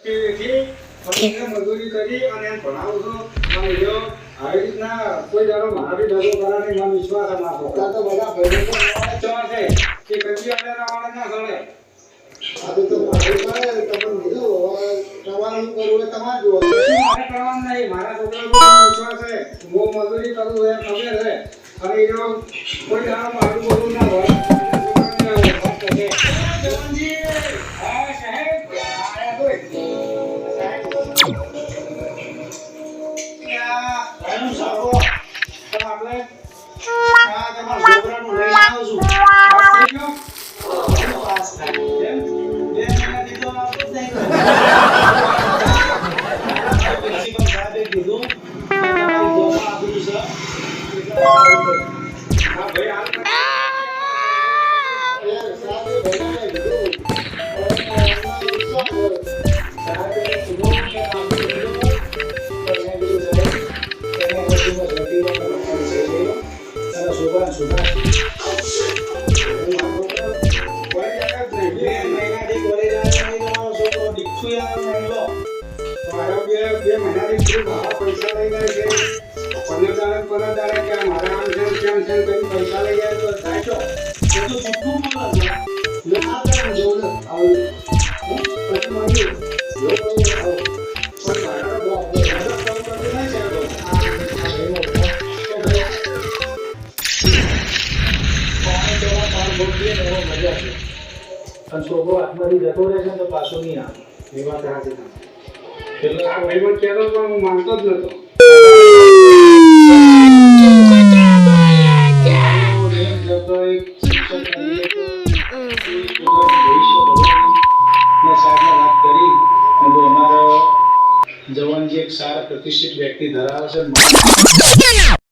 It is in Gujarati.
મજૂરી કરી અને એમ ભણાવું છું અને જો આવી રીતના કોઈ દાડો મારાથી ડરો કરાને મને વિશ્વાસ આપો તો બધા ભાઈઓ ચા છે કે કદી આડેના વાળા ના સળે આ તો મારે તમે કીધું કરવાનું કરવું એ તમારે જોવો મારે કરવાનું નહીં મારા છોકરા પર વિશ્વાસ છે હું મજૂરી કરું એ ખબર છે અને જો કોઈ દાડો મારું બોલું ના હોય જવાનજી હા સાહેબ આયા તો છોકરો હાથમાંથી જતો રહેશે તો પાછો નહીં આવે એ વાત સાચી એટલે ભાઈ પણ કહેતો પણ હું માનતો જ નતો જવાનજી એક સારા પ્રતિષ્ઠિત વ્યક્તિ ધરાવે છે